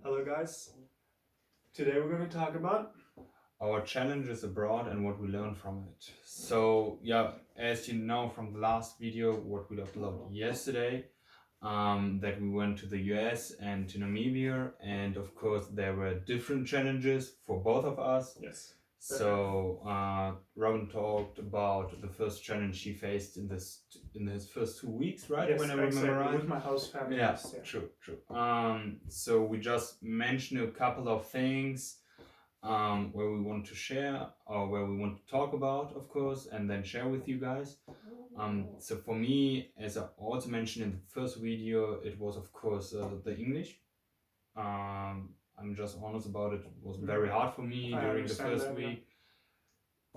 Hello guys, today we're going to talk about our challenges abroad and what we learned from it. So yeah, as you know from the last video, what we uploaded yesterday, that we went to the US and to Namibia, and of course there were different challenges for both of us. yes. So Robin talked about the first challenge he faced in his first 2 weeks, right? Yes, when I remember exactly, right. with my host family. Yeah, true. So we just mentioned a couple of things where we want to share or where we want to talk about, of course, and then share with you guys. So for me, as I also mentioned in the first video, it was of course the English. I'm just honest about it. It was very hard for me during the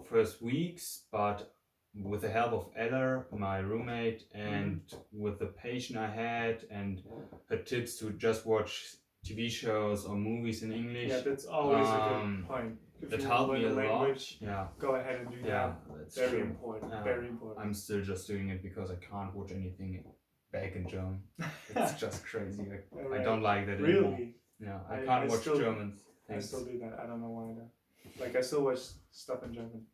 first weeks, but with the help of Ella, my roommate, and with the patient I had and her tips to just watch TV shows or movies in English. Yeah, that's always a good point. If That you helped learn me a the lot. language, Yeah, go ahead and do that. that's Very true. important. Yeah. Very important. I'm still just doing it because I can't watch anything back in German. It's just crazy. I don't like that anymore. Really? Yeah, I can't watch German I things. still do that. I don't know why though. Like I still watch stuff in German.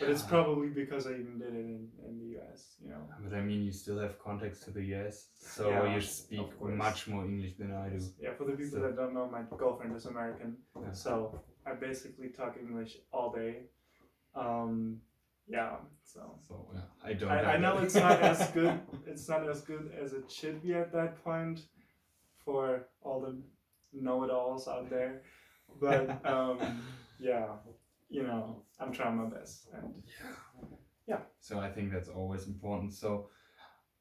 But it's probably because I even did it in the US, you know. But I mean, you still have contacts to the US, so Yeah, you speak of course. much more English than I do. Yeah, for the people that don't know, my girlfriend is American, Yeah. so I basically talk English all day. Yeah, so yeah, I don't. I know it's not as good. It's not as good as it should be at that point for all the know-it-alls out there, but yeah, you know, I'm trying my best, and yeah. So I think that's always important. So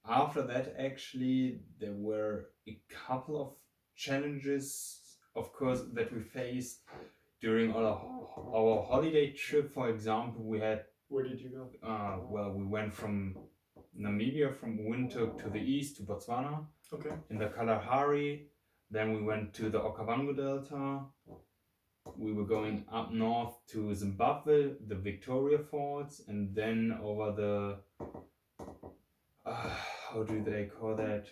after that, actually, there were a couple of challenges, of course, that we faced during our holiday trip. For example, we had. Where did you go? Well, we went from Namibia, from Windhoek to the east to Botswana. Okay. In the Kalahari. Then we went to the Okavango Delta. We were going up north to Zimbabwe, the Victoria Falls, and then over the how do they call that?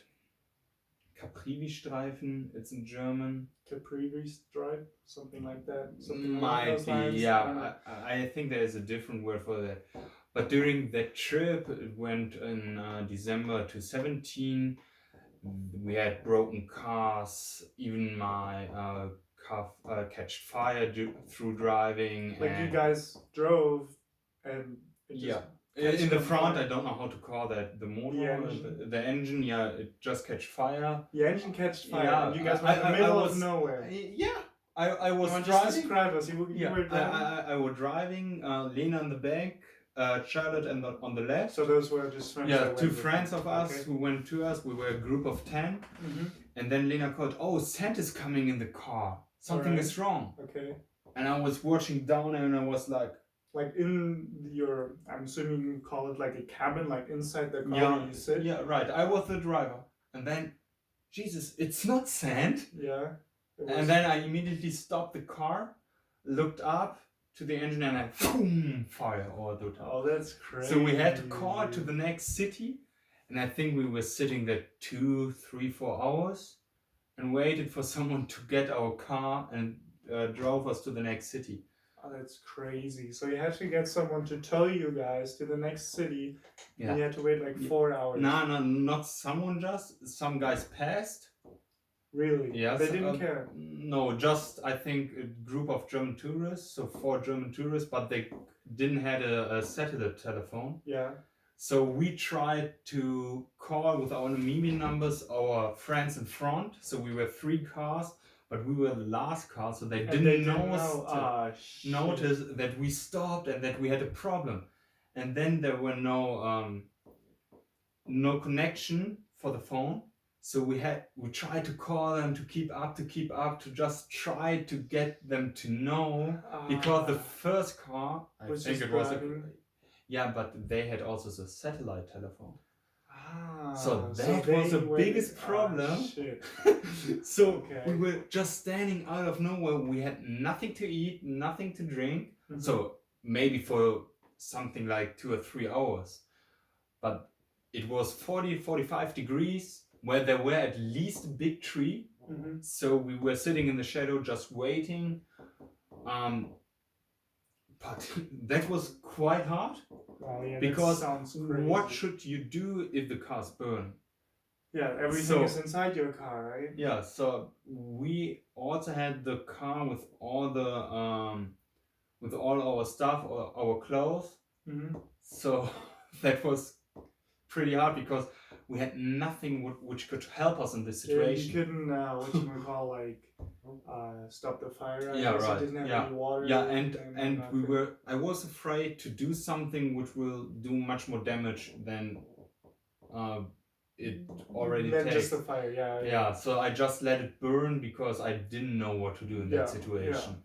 Caprivi-Streifen, it's in German. Caprivi-Stripe, something like that. Might be, yeah. I think there is a different word for that. But during that trip, it went in December 2017. We had broken cars. Even my car catched fire through driving. Like you guys drove and in the front, I don't know how to call that. The motor, the engine, yeah, it just catch fire. The engine catched fire. Yeah, and you guys were in the middle of nowhere. Yeah, I was driving. Just describe us. You were driving. I was driving. Lena in the back, Charlotte on the left. So those were just friends. Yeah, two friends of us who went to us. We were a group of 10. And then Lena called, "Oh, Santa's coming in the car. Something is wrong." Okay. And I was watching down and I was like in your, I'm assuming you call it like a cabin, like inside the car you sit. Yeah, right. I was the driver. And then, Jesus, it's not sand. Yeah. And then I immediately stopped the car, looked up to the engine, and I boom, fire all the time. Oh, that's crazy. So we had to call to the next city. And I think we were sitting there 2, 3, 4 hours and waited for someone to get our car and drove us to the next city. Oh, that's crazy. So you had to get someone to tow you guys to the next city. Yeah. And you had to wait like 4 hours. No, not someone just. Some guys passed. Really? Yes. They didn't care? No, just I think a group of German tourists, so 4 German tourists, but they didn't have a satellite telephone. Yeah. So we tried to call with our Namibian numbers our friends in front. So we were 3 cars. But we were the last car, so they didn't notice that we stopped and that we had a problem. And then there were no connection for the phone. So we tried to call them to keep up, to just try to get them to know. Because the first car, I think it was but they had also the satellite telephone. So that was the biggest problem. So we were just standing out of nowhere. We had nothing to eat, nothing to drink. So maybe for something like 2 or 3 hours. But it was 40, 45 degrees where there were at least a big tree. So we were sitting in the shadow just waiting. But that was quite hard. Wow, yeah, because that sounds crazy. what should you do if the cars burn? Yeah, everything is inside your car, right? Yeah, so we also had the car with all our stuff, our clothes. So that was pretty hard because we had nothing which could help us in this situation. Yeah, you couldn't what you call like stop the fire. Yeah, right. You didn't have any water. Yeah, and I was afraid to do something which will do much more damage than it already takes. Just the fire, Yeah, so I just let it burn because I didn't know what to do in that situation.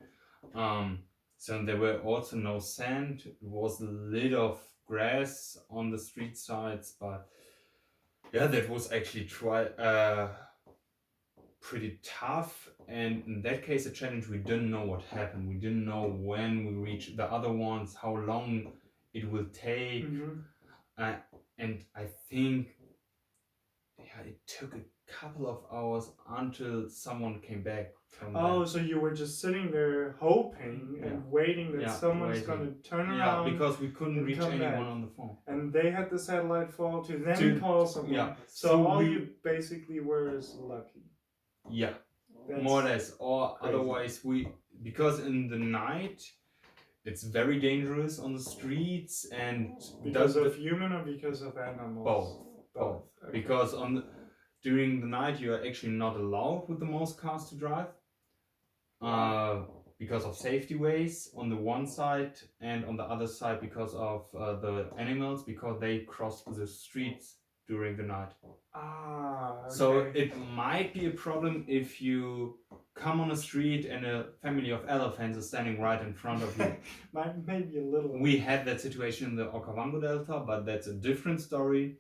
So there were also no sand. It was a little of grass on the street sides, but yeah, that was actually pretty tough. And in that case, a challenge, we didn't know what happened. We didn't know when we reach the other ones, how long it will take. And I think it took a couple of hours until someone came back from there. So you were just sitting there hoping and waiting that someone's going to turn around. Yeah, because we couldn't reach anyone on the phone. And they had the satellite fall to then call someone. Yeah. So all you basically were is lucky. Yeah, more or less. Or crazy. Otherwise because in the night it's very dangerous on the streets and because of human or because of animals? Both. Okay. Because during the night you are actually not allowed with the most cars to drive. Because of safety ways on the one side and on the other side because of the animals, because they cross the streets during the night. Okay. So it might be a problem if you come on a street and a family of elephants is standing right in front of you. Maybe a little. We had that situation in the Okavango Delta, but that's a different story.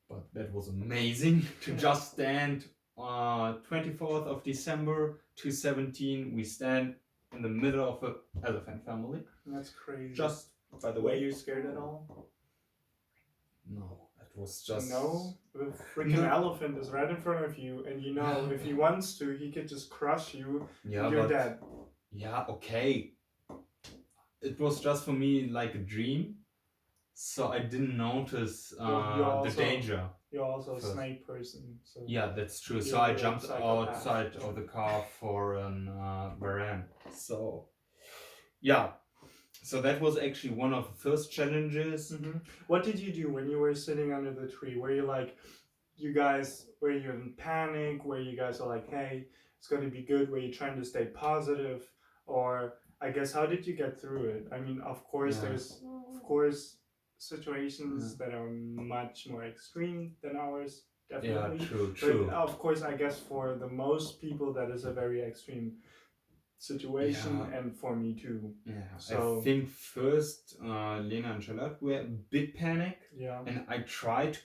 But that was amazing to just stand 24th of December 2017. We stand in the middle of an elephant family. That's crazy. Just by the way. Were you scared at all? No. It was just... No? The freaking elephant is right in front of you, and you know, if he wants to, he could just crush you, and you're dead. Yeah, okay. It was just for me like a dream, so I didn't notice the danger. You're also a snake person. So yeah, that's true. So I jumped outside of the car for a Varan. So, yeah. So that was actually one of the first challenges. What did you do when you were sitting under the tree? Were you like, were you in panic? Were you guys are like, hey, it's going to be good? Were you trying to stay positive? Or I guess, how did you get through it? I mean, of course, there's, situations that are much more extreme than ours, definitely. Yeah, true. But of course, I guess for the most people, that is a very extreme situation, and for me too. Yeah, so I think first Lena and Charlotte were a bit panicked, and I tried to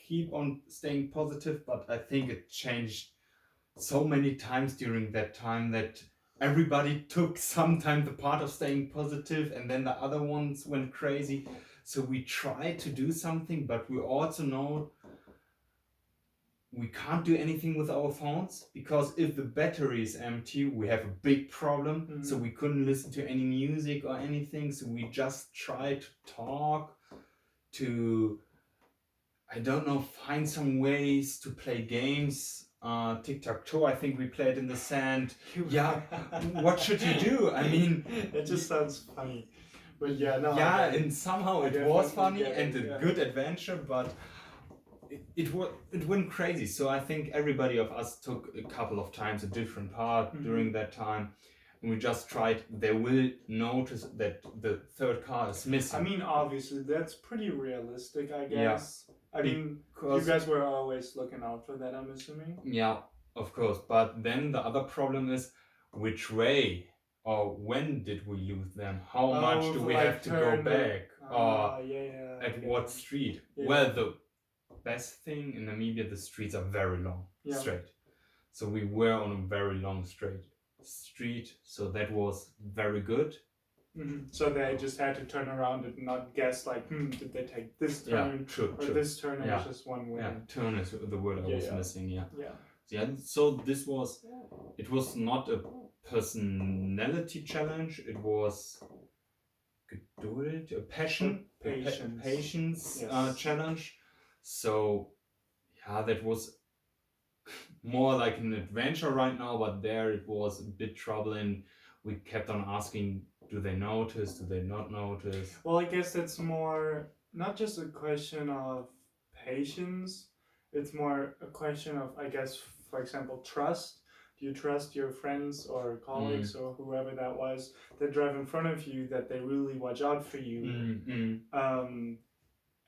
keep on staying positive, but I think it changed so many times during that time that everybody took sometimes the part of staying positive, and then the other ones went crazy. So we tried to do something, but we also know we can't do anything with our phones, because if the battery is empty, we have a big problem. So we couldn't listen to any music or anything. So we just tried to talk, to, I don't know, find some ways to play games. Tic-tac-toe, I think we played in the sand. Yeah, what should you do? I mean... It just sounds funny. But and somehow it was funny and a good adventure, but... It went crazy. So I think everybody of us took a couple of times a different part during that time, and we just tried. They will notice that the third car is missing. I mean, obviously that's pretty realistic, I guess. I mean, you guys were always looking out for that, I'm assuming. Yeah, of course. But then the other problem is which way or when did we lose them? How much do we have to go back? Or at what street? Yeah. Well, the best thing in Namibia, the streets are very long, straight. So we were on a very long straight street, so that was very good. So they just had to turn around and not guess like, did they take this turn? True. This turn, it was just one way. Yeah, turn is the word I was missing, Yeah, so it was not a personality challenge, it was Geduld, a passion, Patience. patience Yes. challenge. So yeah, that was more like an adventure right now, but there it was a bit troubling. We kept on asking, do they notice? Do they not notice? Well, I guess that's more not just a question of patience, it's more a question of, I guess, for example, trust. Do you trust your friends or colleagues or whoever that was that drive in front of you that they really watch out for you?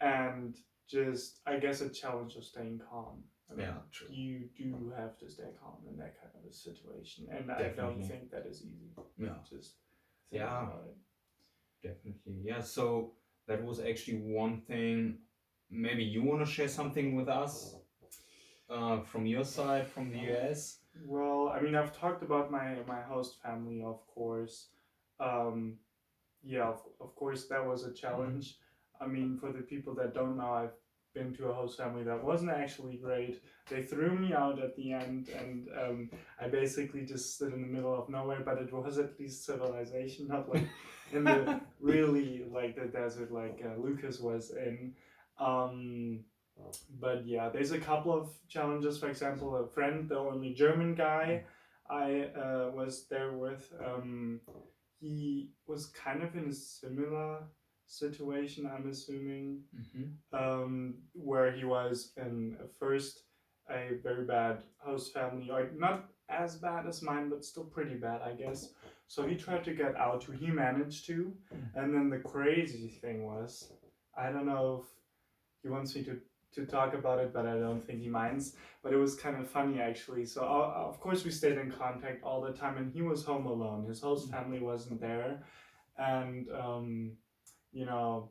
And just, I guess, a challenge of staying calm. I mean, Yeah, true. you do have to stay calm in that kind of a situation, and Definitely. I don't think that is easy. Yeah. Just think Yeah. about it. Definitely. Yeah, so that was actually one thing. Maybe you want to share something with us from your side, from the US? Well, I mean, I've talked about my host family, of course. Um, yeah, of course, that was a challenge. I mean, for the people that don't know, I've been to a host family that wasn't actually great. They threw me out at the end, and I basically just stood in the middle of nowhere. But it was at least civilization, not like in the really like the desert like Lucas was in. But yeah, there's a couple of challenges. For example, a friend, the only German guy I was there with, he was kind of in a similar situation, I'm assuming, where he was in first a very bad host family, or not as bad as mine, but still pretty bad, I guess. So he tried to get out. He managed to, and then the crazy thing was, I don't know if he wants me to talk about it, but I don't think he minds. But it was kind of funny actually. So of course we stayed in contact all the time, and he was home alone. His host family wasn't there, and you know,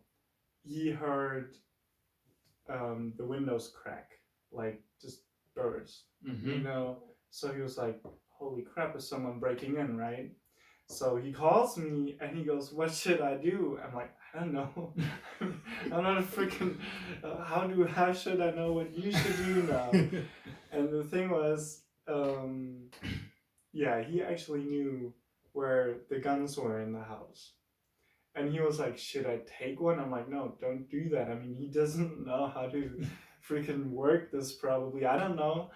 he heard the windows crack, like just burst. You know, so he was like, "Holy crap! Is someone breaking in?" Right? So he calls me and he goes, "What should I do?" I'm like, "I don't know. I'm not a freaking. How should I know what you should do now?" And the thing was, yeah, he actually knew where the guns were in the house, and he was like, "Should I take one?" I'm like, "No, don't do that. I mean, he doesn't know how to freaking work this. Probably, I don't know."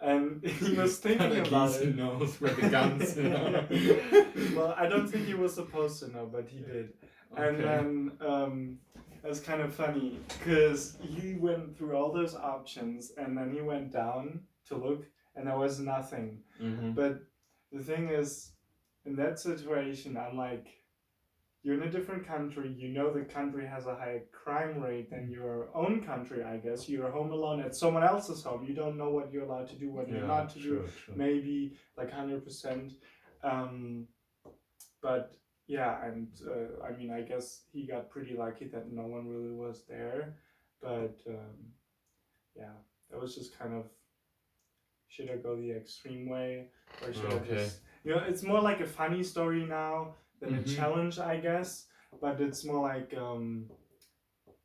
And he was thinking about it. He knows where the guns are. Well, I don't think he was supposed to know, but he did. Okay. And then it was kind of funny because he went through all those options and then he went down to look and there was nothing. But the thing is, in that situation, I'm like, you're in a different country, you know the country has a higher crime rate than your own country, I guess. You're home alone at someone else's home. You don't know what you're allowed to do, what you're not to do. Maybe like 100%. But yeah, and I mean, I guess he got pretty lucky that no one really was there. But yeah, that was just kind of, should I go the extreme way? Or should I just, it's more like a funny story now than a challenge, I guess. But it's more like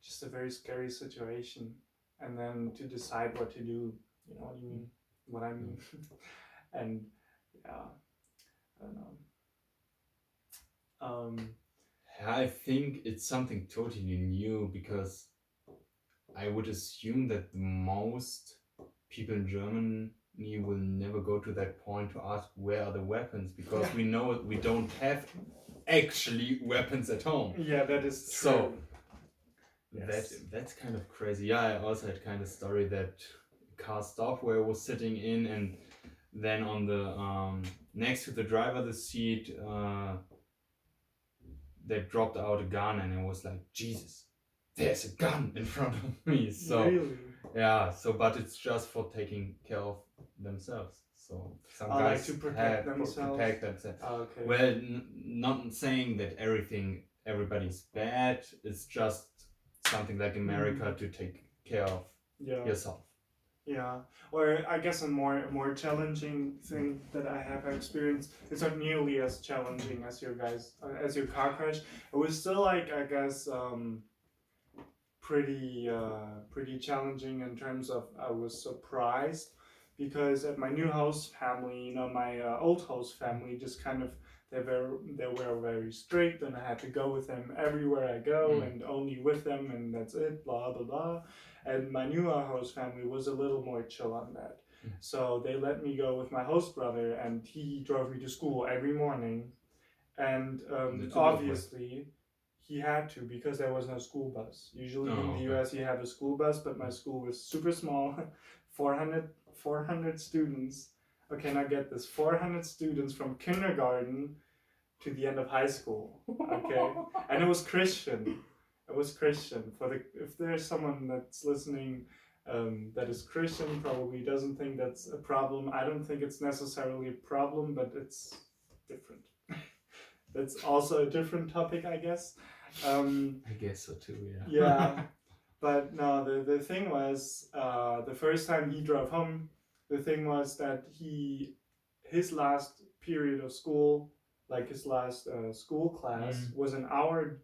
just a very scary situation. And then to decide what to do, you know what you mean? What I mean. And yeah, I don't know. I think it's something totally new because I would assume that most people in Germany will never go to that point to ask where are the weapons, because we know we don't have actually weapons at home. Yeah, that is true. So that's kind of crazy. Yeah, I also had kind of story that car stopped where I was sitting in, and then on the next to the driver's seat they dropped out a gun, and it was like, Jesus, there's a gun in front of me. So really? Yeah, so but it's just for taking care of themselves. So some guys like to protect themselves. Okay. Well, not saying that everybody's bad. It's just something like America to take care of yourself. Yeah, or I guess a more challenging thing that I have experienced. It's not nearly as challenging as your car crash. It was still like, I guess, pretty challenging in terms of I was surprised because at my new host family, my old host family just kind of they were very strict, and I had to go with them everywhere I go, and only with them, and that's it, blah blah blah. And my new host family was a little more chill on that. So they let me go with my host brother, and he drove me to school every morning. And obviously, he had to, because there was no school bus. Usually in the US, you have a school bus, but my school was super small, 400 students. Okay, now get this: 400 students from kindergarten to the end of high school. Okay, and it was Christian. It was Christian. If there's someone that's listening that is Christian, probably doesn't think that's a problem. I don't think it's necessarily a problem, but it's different. That's also a different topic, I guess. I guess so too. Yeah. Yeah, but no, the thing was, the first time he drove home, the thing was that his last period of school, like his last school class, was an hour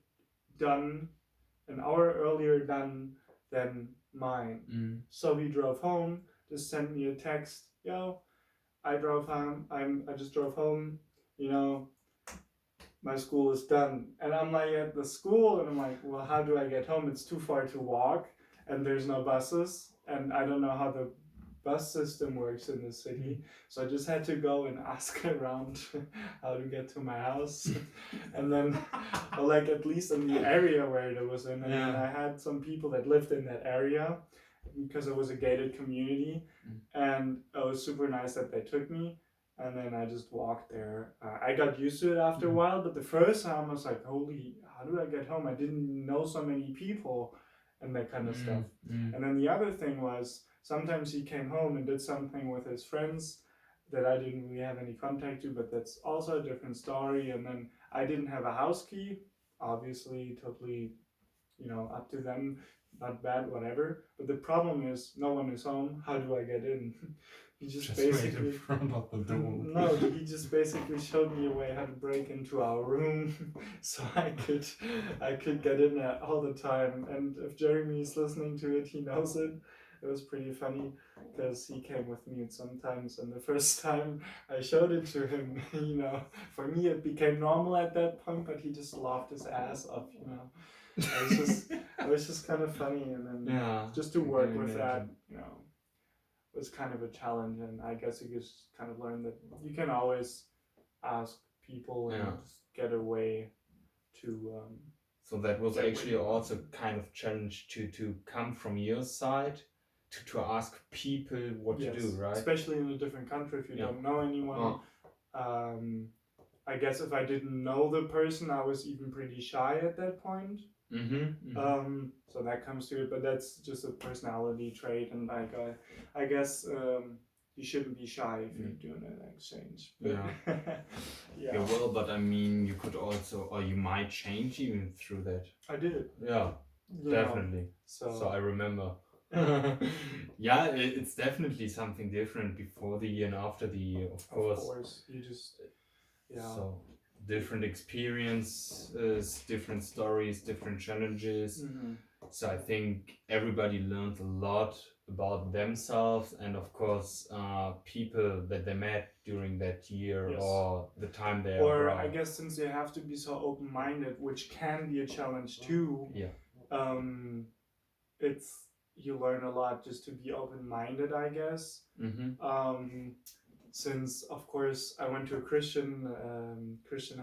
earlier done than mine. So he drove home, just sent me a text, yo, I drove home, I just drove home, my school is done. And I'm like at the school, and I'm like, well, how do I get home? It's too far to walk, and there's no buses, and I don't know how the bus system works in the city. So I just had to go and ask around how to get to my house. And then, like, at least in the area where it was in, and then I had some people that lived in that area, because it was a gated community, and it was super nice that they took me. And then I just walked there. I got used to it after a while, but the first time I was like, holy, how do I get home? I didn't know so many people and that kind of stuff. And then the other thing was, sometimes he came home and did something with his friends that I didn't really have any contact to, but that's also a different story. And then I didn't have a house key, obviously, totally, up to them, not bad, whatever. But the problem is, no one is home. How do I get in? He just basically in front of the door. No, he just basically showed me a way how to break into our room, so I could get in there all the time. And if Jeremy is listening to it, he knows it. It was pretty funny, because he came with me sometimes, and the first time I showed it to him, for me it became normal at that point, but he just laughed his ass off. It was just kind of funny, and then just to work with that, was kind of a challenge. And I guess you just kind of learned that you can always ask people and just get a way to. So that was actually also kind of challenge to come from your side to ask people what to do, right? Especially in a different country, if you don't know anyone. I guess if I didn't know the person, I was even pretty shy at that point. So that comes to it, but that's just a personality trait, and like I guess you shouldn't be shy if you're doing an exchange. But yeah. Well, but I mean, you could also, or you might change even through that. I did. Yeah, definitely. So I remember. Yeah, it's definitely something different before the year and after the year, of course. Of course, you just So different experiences, different stories, different challenges. So I think everybody learned a lot about themselves, and of course people that they met during that year or the time they or abroad. I guess since they have to be so open-minded, which can be a challenge too. You learn a lot just to be open-minded, I guess. Since of course I went to a Christian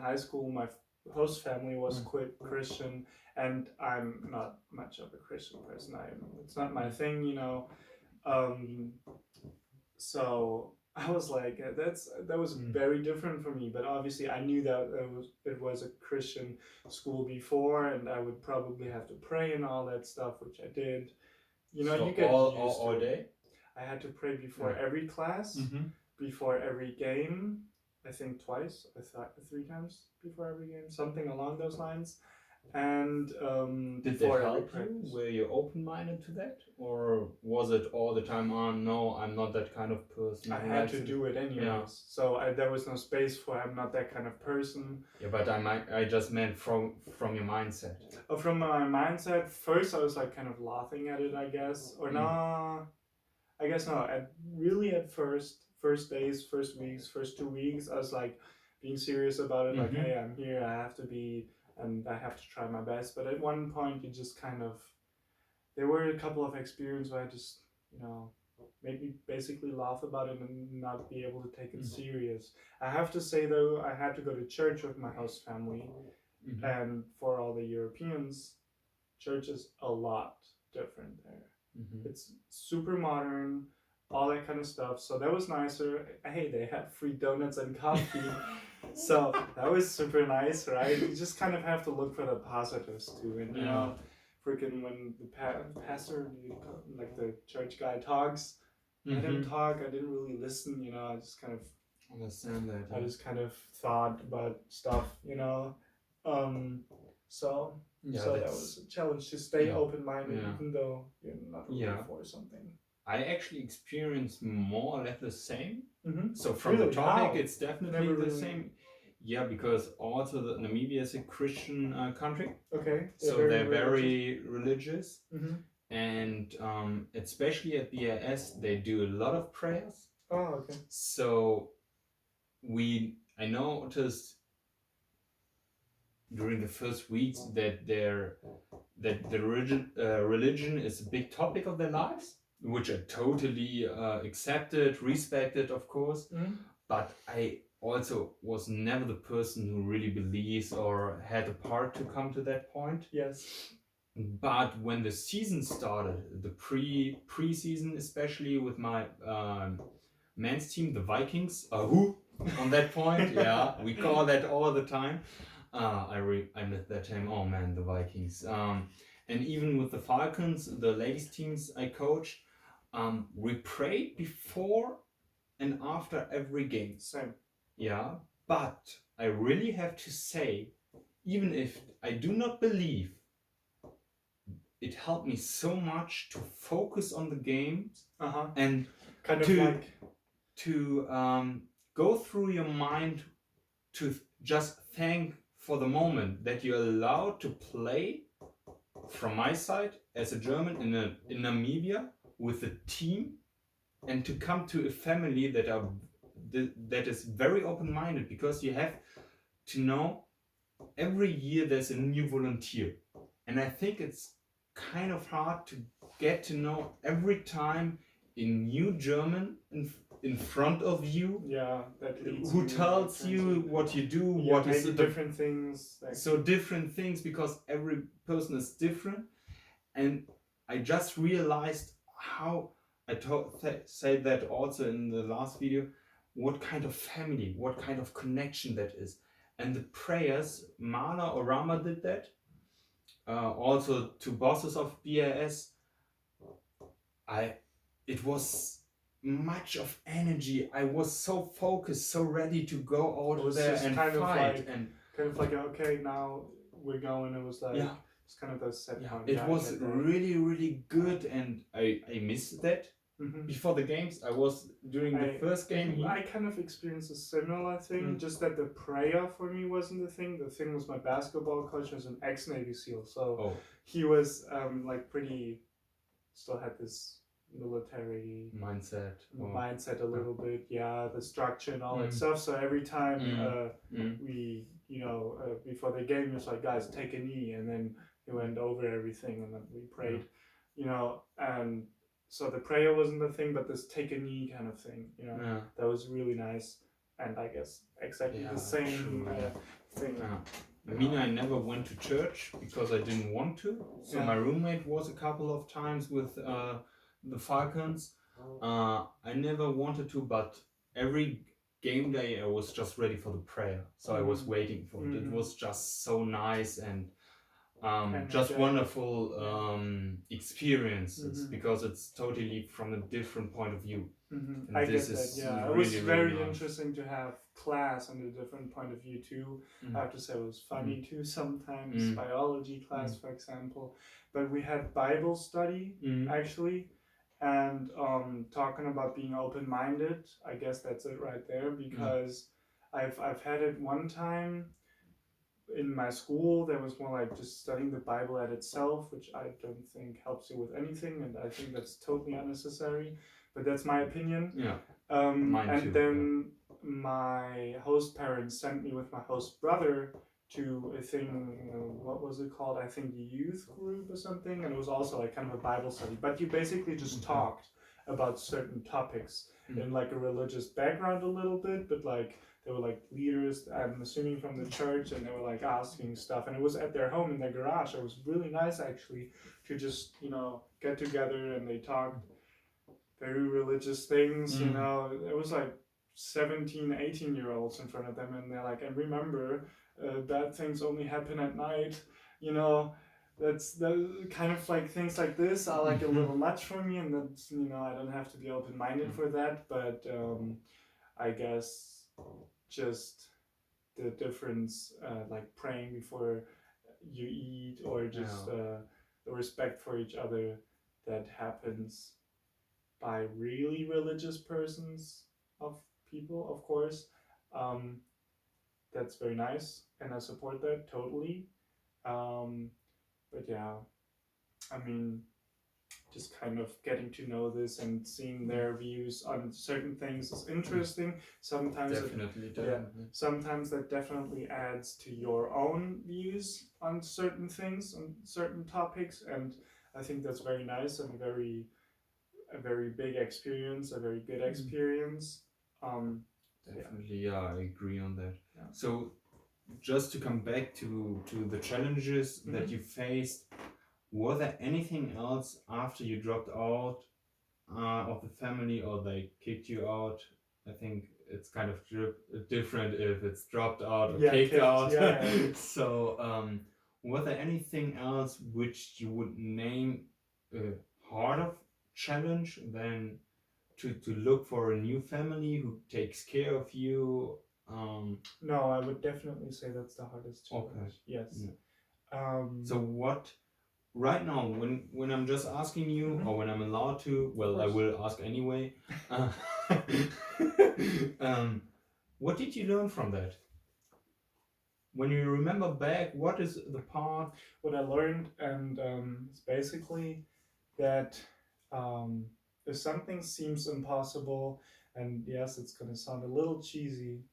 high school, my host family was quite Christian, and I'm not much of a Christian person. It's not my thing, so I was like, that was very different for me. But obviously I knew that it was a Christian school before, and I would probably have to pray and all that stuff, which I did. You get used to all day. I had to pray before every class, before every game. I think twice, I thought 3 times before every game, something along those lines. And did they help you? Were you open-minded to that, or was it all the time? Oh no, I'm not that kind of person. I had to do it anyways, so there was no space for I'm not that kind of person. Yeah, but I just meant from your mindset. From my mindset, first I was like kind of laughing at it, I guess, or no. I guess no. At first days, first weeks, first 2 weeks, I was like being serious about it. Like, Mhm. hey, I'm here. I have to be, and I have to try my best. But at one point, you just kind of. There were a couple of experiences where I just, made me basically laugh about it and not be able to take it serious. I have to say though, I had to go to church with my host family, Mhm. and for all the Europeans, church is a lot different there. Mhm. It's super modern, all that kind of stuff. So that was nicer. Hey, they had free donuts and coffee. So that was super nice, right? You just kind of have to look for the positives too. And, freaking when the pastor, like the church guy talks, let him Mhm. talk. I didn't really listen, I just kind of Understand that. I just kind of thought about stuff, So Yeah, so that that's. was a challenge to stay Yeah. open-minded, Yeah. even though you're not really Yeah. for something. I actually experienced more or less the same. Mm-hmm. So from Really? the topic, How? it's definitely Never the really- same. Yeah, because also Namibia is a Christian country, Okay. so they're very religious, Mm-hmm. and especially at BIS, they do a lot of prayers. Oh, okay. So I noticed during the first weeks that the religion is a big topic of their lives, which I totally accepted, respected, of course. Mm-hmm. But I also was never the person who really believes or had a part to come to that point. Yes. But when the season started, the pre-season, especially with my men's team, the Vikings, who on that point, yeah, we call that all the time. I met that time. Oh man, the Vikings. And even with the Falcons, the ladies teams I coach, we pray before and after every game. Same. Yeah, but I really have to say, even if I do not believe, it helped me so much to focus on the games and Kind of to like go through your mind to just thank for the moment that you're allowed to play from my side as a German in Namibia with a team, and to come to a family that is very open-minded, because you have to know every year there's a new volunteer, and I think it's kind of hard to get to know every time a new German in front of you, that leads who you, tells you what you do, what is maybe different things. So different things, because every person is different. And I just realized how I said that also in the last video, what kind of family, what kind of connection that is. And the prayers, Mana or Rama did that. Also to bosses of BIS, it was much of energy. I was so focused, so ready to go out there and fight. Kind of like okay, now we're going. It was like it's kind of the set point. It was really, really good, and I missed that. Before the games, I was during the first game. I kind of experienced a similar thing, just that the prayer for me wasn't the thing. The thing was my basketball coach was an ex-Navy SEAL, so he was like pretty, still had this military mindset a little bit, the structure and all that stuff. So every time we, before the game, it was like, guys, take a knee, and then he went over everything, and then we prayed, and so the prayer wasn't the thing, but this take a knee kind of thing, that was really nice, and I guess exactly the same thing. I never went to church because I didn't want to. So my roommate was a couple of times with the Falcons. I never wanted to, but every game day I was just ready for the prayer. So I was waiting for it. It was just so nice and just wonderful experiences, because it's totally from a different point of view. I get that. It was very interesting to have class on a different point of view too. I have to say it was funny too sometimes, biology class for example. But we had Bible study actually, and talking about being open-minded. I guess that's it right there, because I've had it one time in my school. There was more like just studying the Bible at itself, which I don't think helps you with anything, and I think that's totally unnecessary. but that's my opinion. Yeah. And Mine too, then my host parents sent me with my host brother to a thing, what was it called? I think youth group or something, and it was also like kind of a Bible study. But you basically just talked about certain topics in like a religious background a little bit, but like they were like leaders, I'm assuming from the church, and they were like asking stuff, and it was at their home in their garage. It was really nice actually to just get together, and they talked very religious things. It was like 17, 18-year-olds in front of them, and they're like, and remember, bad things only happen at night. That's the kind of like things like this are like a little much for me, and that's I don't have to be open-minded for that, but I guess just the difference, like praying before you eat, or just the respect for each other that happens by really religious persons of people, of course. That's very nice, and I support that totally. But yeah, I mean, just kind of getting to know this and seeing their views on certain things is interesting. Sometimes definitely. Sometimes that definitely adds to your own views on certain things, on certain topics, and I think that's very nice and a very big experience, a very good experience. Definitely, yeah, I agree on that. Yeah. So, just to come back to the challenges that you faced, was there anything else after you dropped out of the family, or they kicked you out? I think it's kind of different if it's dropped out or kicked out. Yeah. So, was there anything else which you would name a harder challenge than to look for a new family who takes care of you? No, I would definitely say that's the hardest challenge. Okay. Yes. Yeah. So what, right now, when I'm just asking you, or when I'm allowed to, well, I will ask anyway. What did you learn from that? When you remember back, what is the part? What I learned, and it's basically that if something seems impossible, and yes, it's gonna sound a little cheesy,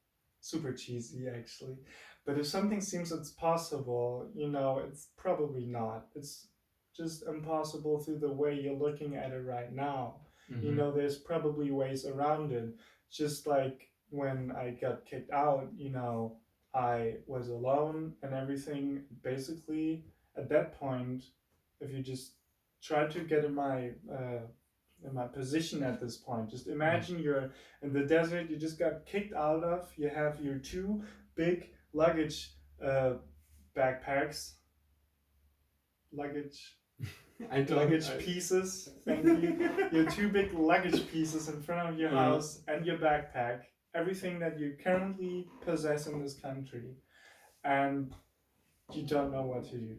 super cheesy actually, but if something seems it's possible, it's probably not. It's just impossible through the way you're looking at it right now. There's probably ways around it. Just like when I got kicked out, I was alone and everything. Basically, at that point, if you just try to get in my position at this point, just imagine you're in the desert. You just got kicked out of. You have your two big luggage backpacks, luggage pieces. Thank you. Your two big luggage pieces in front of your house and your backpack. Everything that you currently possess in this country, and you don't know what to do.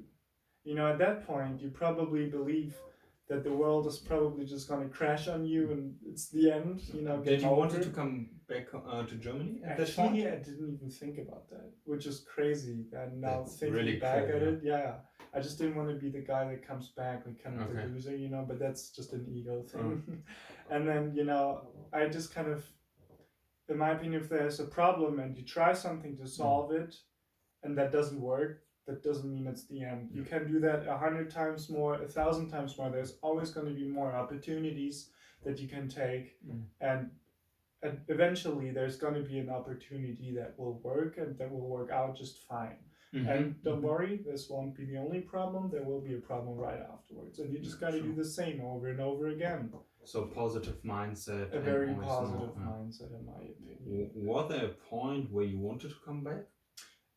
At that point, you probably believe that the world is probably just going to crash on you and it's the end. Did you wanted to come back to Germany at that point? Actually, I didn't even think about that, which is crazy. And now That's thinking really back cool, at it, I just didn't want to be the guy that comes back, like kind of the loser, but that's just an ego thing. And then, I just kind of, in my opinion, if there's a problem and you try something to solve it and that doesn't work, that doesn't mean it's the end. You can do that 100 times more, 1,000 times more. There's always going to be more opportunities that you can take, and eventually there's going to be an opportunity that will work and that will work out just fine. And don't worry, this won't be the only problem. There will be a problem right afterwards, and you just got to do the same over and over again. So positive mindset. A very positive mindset, in my opinion. Was there a point where you wanted to come back?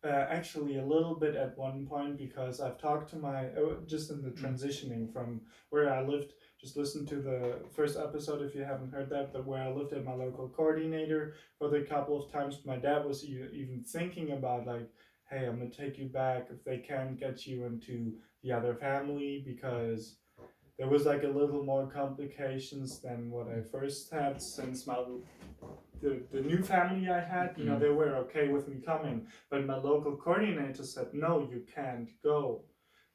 Actually, a little bit at one point, because I've talked to just in the transitioning from where I lived, just listen to the first episode if you haven't heard that, but where I lived at my local coordinator for the couple of times, my dad was even thinking about like, hey, I'm going to take you back if they can get you into the other family, because there was like a little more complications than what I first had since the new family I had, they were okay with me coming, but my local coordinator said, no, you can't go.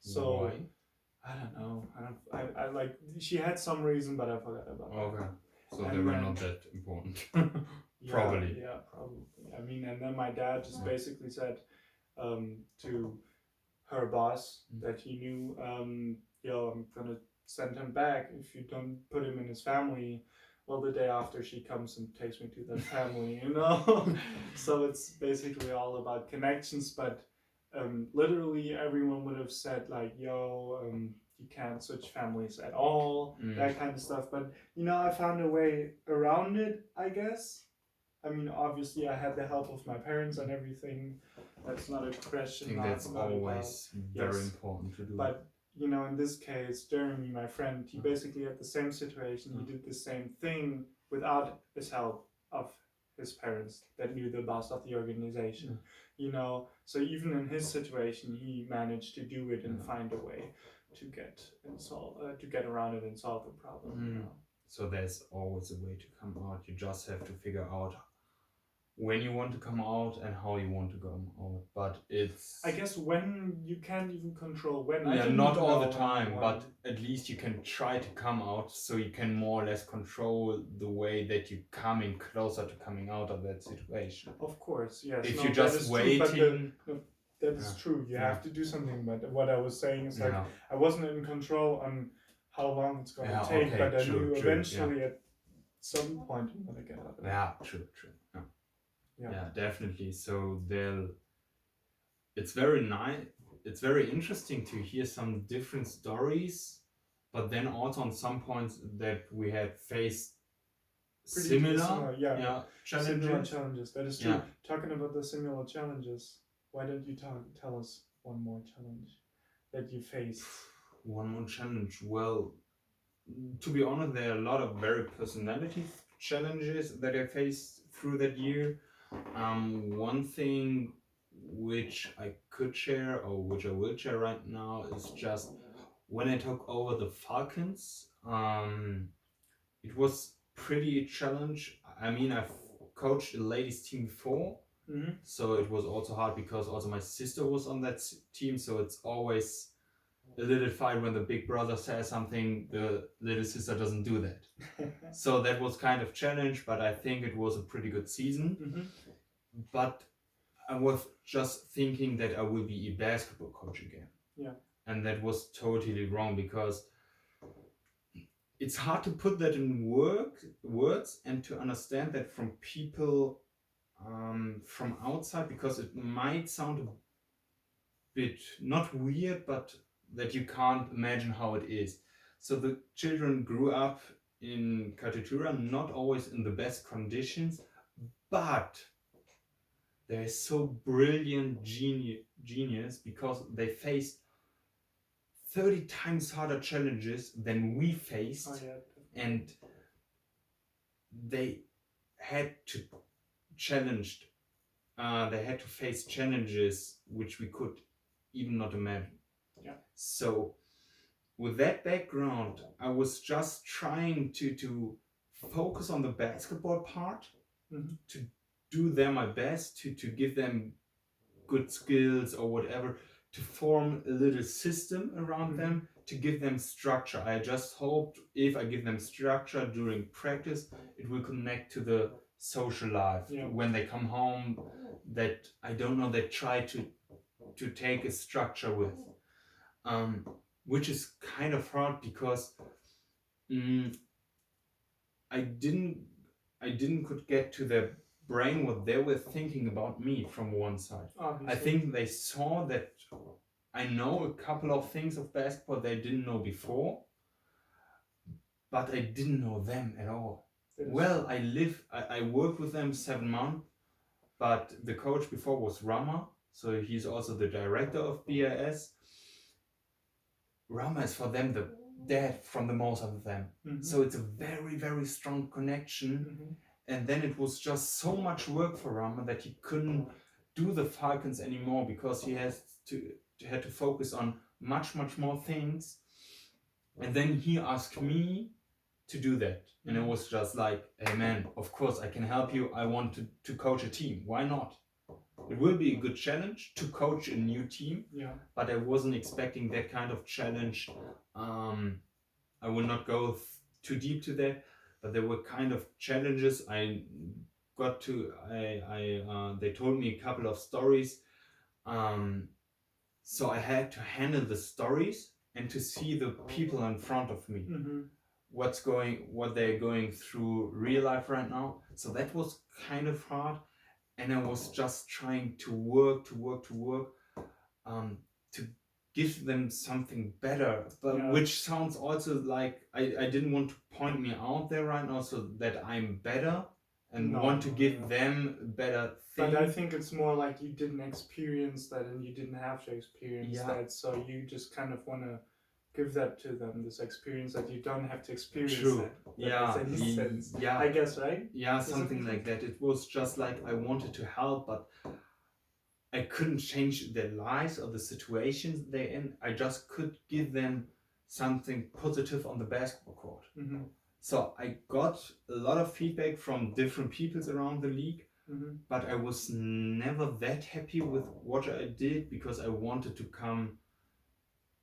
So why? I don't know. I like, she had some reason, but I forgot about it. Okay. So And they were then- not that important. Yeah, Probably. Yeah, probably. I mean, and then my dad just basically said to her boss that he knew, yo, I'm gonna send him back if you don't put him in his family. Well, the day after she comes and takes me to that family, you know? So it's basically all about connections, but literally everyone would have said, like, yo, you can't switch families at all, that kind of stuff. But, you know, I found a way around it, I guess. I mean, obviously, I had the help of my parents and everything. That's not a I question. think not- that's not always very Yes. important to do. But you know, in this case, Jeremy, my friend, he basically had the same situation. He did the same thing without his help of his parents that knew the boss of the organization. You know, so even in his situation, he managed to do it and find a way to get around it and solve the problem. You know? So there's always a way to come out. You just have to figure out when you want to come out and how you want to come out. But it's I guess when you can't even control when. yeah, not all the time, but at least you can try to come out, so you can more or less control the way that you come in closer to coming out of that situation. Of course, yes. If no, you're that just is waiting, true, that is true. You have to do something. But what I was saying is like I wasn't in control on how long it's going to take, but I knew eventually at some point I'm going to get out of it. Yeah, true. Yeah, definitely. So it's very nice. It's very interesting to hear some different stories, but then also on some points that we have faced Pretty similar Similar challenges. challenges. That is true. Yeah. Talking about the similar challenges, why don't you tell us one more challenge that you faced? One more challenge. Well, to be honest, there are a lot of very personality challenges that I faced through that year. One thing which I could share, or which I will share right now, is just when I took over the Falcons. It was pretty a challenge. I mean, I've coached a ladies team before, so it was also hard because also my sister was on that team. So it's always a little fight when the big brother says something, the little sister doesn't do that. So that was kind of challenge, but I think it was a pretty good season. But I was just thinking that I will be a basketball coach again. Yeah. And that was totally wrong, because it's hard to put that in words and to understand that from people from outside, because it might sound a bit not weird, but that you can't imagine how it is. So the children grew up in Katatura, not always in the best conditions, but they're so brilliant genius because they faced 30 times harder challenges than we faced, and they had to face challenges which we could even not imagine. So with that background, I was just trying to focus on the basketball part, to do there my best, to give them good skills or whatever, to form a little system around them, to give them structure. I just hoped if I give them structure during practice, it will connect to the social life. When they come home, that I don't know, they try to take a structure with, which is kind of hard because I didn't could get to their brain what they were thinking about me from one side. Obviously. I think they saw that I know a couple of things of basketball they didn't know before, but I didn't know them at all. Well, I worked with them 7 months, but the coach before was Rama, so he's also the director of BIS. Rama is for them the dad from the most of them. So it's a very, very strong connection. And then it was just so much work for Rama that he couldn't do the Falcons anymore because he had to focus on much more things. And then he asked me to do that. And it was just like, hey man, of course I can help you. I want to coach a team. Why not? It will be a good challenge to coach a new team, but I wasn't expecting that kind of challenge. I will not go too deep to that, but there were kind of challenges. They told me a couple of stories. So I had to handle the stories and to see the people in front of me, what they're going through real life right now. So that was kind of hard, and I was just trying to work, to give them something better, but which sounds also like I didn't want to point me out there right now, so that I'm better and want to give them better things. But I think it's more like you didn't experience that and you didn't have to experience that, so you just kind of want to give that to them, this experience that you don't have to experience. True. That makes any sense. I guess, right? Yeah, something like that. It was just like I wanted to help, but I couldn't change their lives or the situations they're in. I just could give them something positive on the basketball court. So I got a lot of feedback from different peoples around the league, but I was never that happy with what I did, because I wanted to come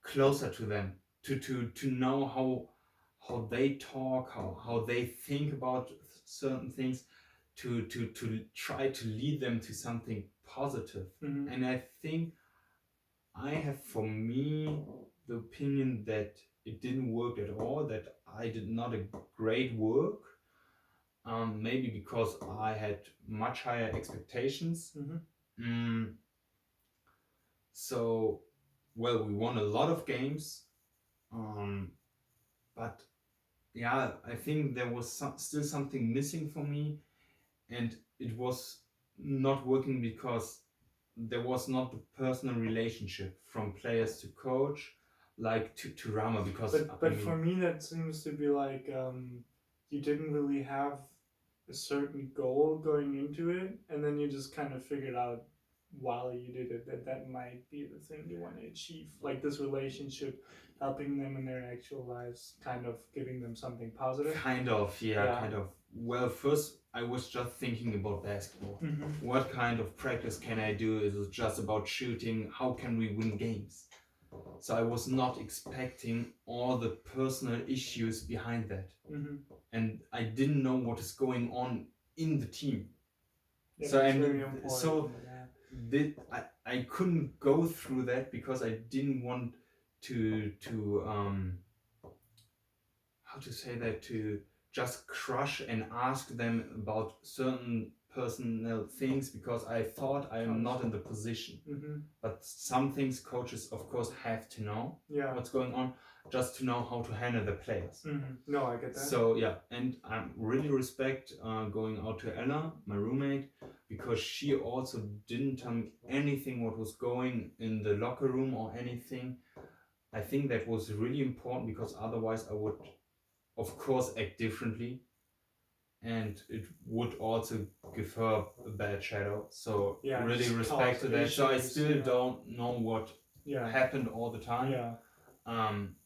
closer to them, to know how they talk, how they think about certain things, to try to lead them to something positive. And I think I have, for me, the opinion that it didn't work at all, that I did not a great work. Maybe because I had much higher expectations. So, well, we won a lot of games, but yeah, I think there was still something missing for me, and it was not working because there was not the personal relationship from players to coach, like to Rama. Because but for me that seems to be like you didn't really have a certain goal going into it, and then you just kind of figured out while you did it that might be the thing you want to achieve, like this relationship, helping them in their actual lives, kind of giving them something positive. Kind of. Well, first I was just thinking about basketball. What kind of practice can I do? Is it just about shooting? How can we win games? So I was not expecting all the personal issues behind that. And I didn't know what is going on in the team. I couldn't go through that because I didn't want to how to say that, to just crush and ask them about certain personal things, because I thought I am not in the position. But some things coaches of course have to know what's going on, just to know how to handle the players. No, I get that. So yeah, and I really respect going out to Ella, my roommate, because she also didn't tell me anything what was going in the locker room or anything. I think that was really important, because otherwise I would of course act differently, and it would also give her a bad shadow. So really respect to that. So I still don't know what happened all the time.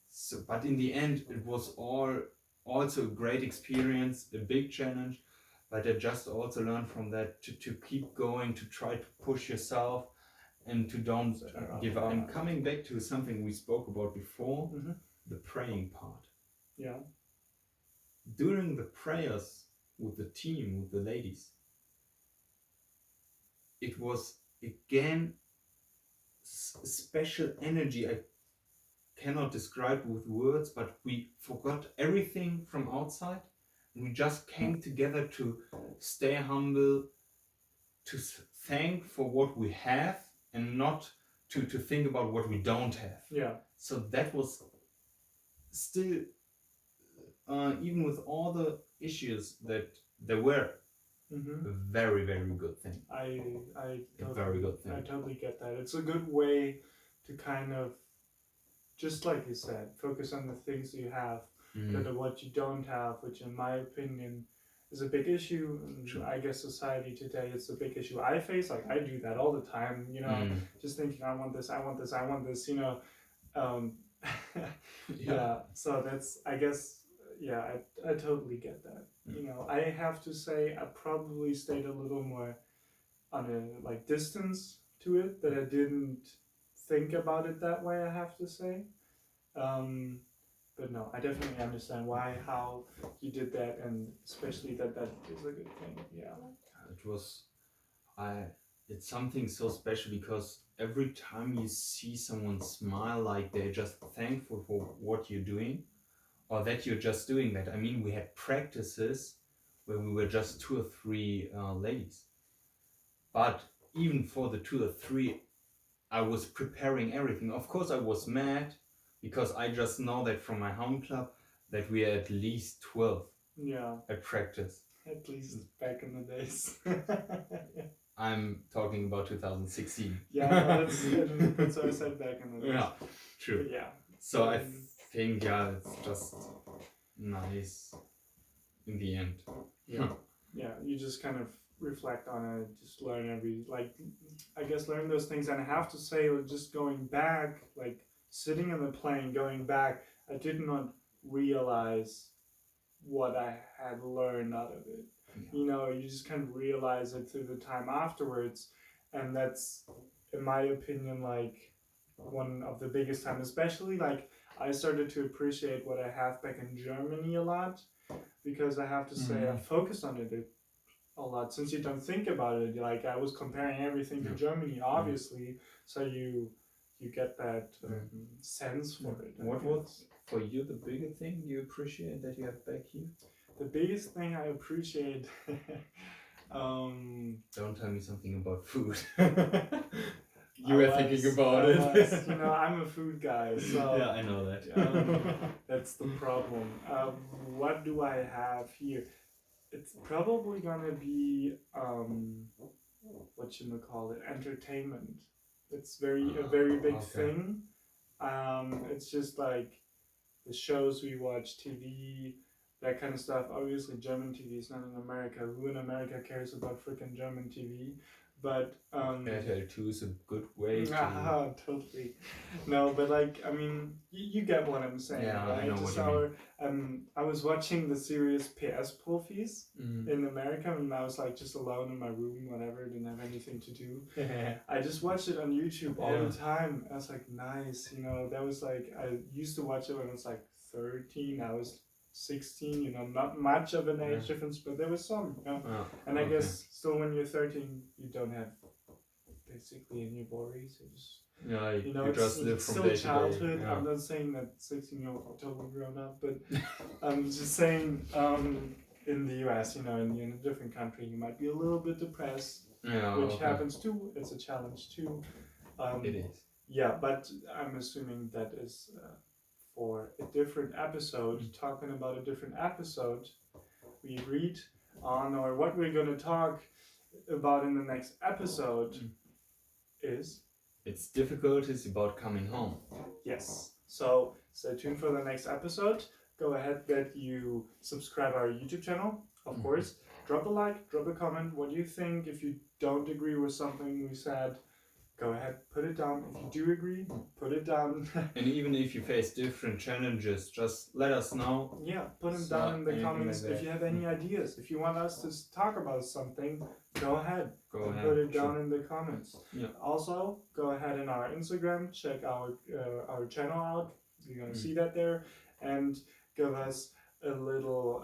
So, but in the end, it was also a great experience, a big challenge. But I just also learned from that to keep going, to try to push yourself, and to don't give up. And coming back to something we spoke about before, the praying part. During the prayers with the team, with the ladies, it was again special energy. I cannot describe with words, but we forgot everything from outside, and we just came together to stay humble, to thank for what we have, and not to think about what we don't have. So that was still, even with all the issues that there were, a very, very good thing. Very good thing. I totally get that. It's a good way to kind of, just like you said, focus on the things you have, instead of what you don't have, which in my opinion is a big issue. And I guess society today, it's a big issue I face. Like I do that all the time, just thinking I want this, so that's, I guess, I totally get that. I have to say I probably stayed a little more on a distance to it, that I didn't think about it that way, I have to say. but no, I definitely understand why, how you did that, and especially that is a good thing. Yeah. It was, it's something so special because every time you see someone smile, like they're just thankful for what you're doing, or that you're just doing that. I mean, we had practices where we were just 2 or 3 ladies, but even for the 2 or 3, I was preparing everything. Of course, I was mad because I just know that from my home club that we are at least 12 Yeah. at practice. At least back in the days. I'm talking about 2016. Yeah, no, that's what I said back in the days. Yeah, true. But yeah. So I think, yeah, it's just nice in the end. Yeah. Yeah, you just kind of reflect on it, just learn learn those things. And I have to say, just going back, like sitting in the plane, going back, I did not realize what I had learned out of it. Yeah. You know, you just kind of realize it through the time afterwards. And that's, in my opinion, like one of the biggest time, especially like I started to appreciate what I have back in Germany a lot, because I have to say I focused on it a lot, since you don't think about it. Like I was comparing everything to Germany, obviously, so you get that sense for it. What was for you the biggest thing you appreciate that you have back here? The biggest thing I appreciate. Don't tell me something about food. You were thinking about it. You know, I'm a food guy, so yeah, I know that. That's the problem. What do I have here? It's probably gonna be what you call it, entertainment. It's a very big thing. It's just like the shows we watch, TV, that kind of stuff. Obviously, German TV is not in America. Who in America cares about freaking German TV? But RTL 2 is a good way to. Totally. No, but like, I mean, you get what I'm saying. Yeah, right? I know what you mean. I was watching the series PS Profis in America, and I was like just alone in my room, whatever, didn't have anything to do. I just watched it on YouTube all the time. I was like, nice, you know. That was like, I used to watch it when I was like 13. I was 16, you know, not much of an age difference, but there was some, you know. And I guess still when you're 13, you don't have basically any worries. You know, you just live from day to day. It's still childhood. Yeah. I'm not saying that 16-year-olds are totally grown up, but I'm just saying in the US, you know, in a different country, you might be a little bit depressed, which happens too. It's a challenge too. It is. Yeah, but I'm assuming that is for a different episode, talking about a different episode. We agreed on, or what we're going to talk about in the next episode is... It's difficulties about coming home. Yes. So stay tuned for the next episode. Go ahead that you subscribe our YouTube channel, of course. Drop a like, drop a comment. What do you think? If you don't agree with something we said, go ahead, put it down. If you do agree, put it down. And even if you face different challenges, just let us know. Yeah, put them down in the comments. Like if you have any ideas, if you want us to talk about something, go ahead. Put it down in the comments. Yeah. Also, go ahead in our Instagram, check our channel out. You're gonna see that there, and give us a little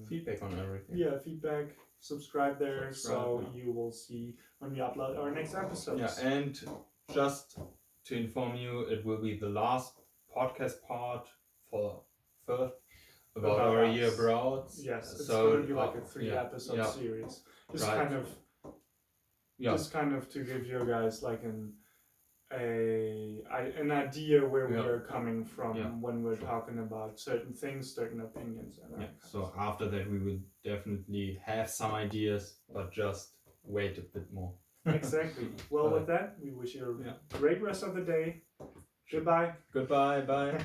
feedback on everything. Yeah, feedback. Subscribe there, so you will see when we upload our next episodes. Yeah, and just to inform you, it will be the last podcast part for Firth about our year abroad. Yes, it's going to be like a 3-episode series. Just kind of to give you guys like an idea where we are coming from when we're talking about certain things, certain opinions. And so after that we will definitely have some ideas, but just wait a bit more. Exactly. Well, with that, we wish you a great rest of the day. Goodbye. Goodbye. Bye.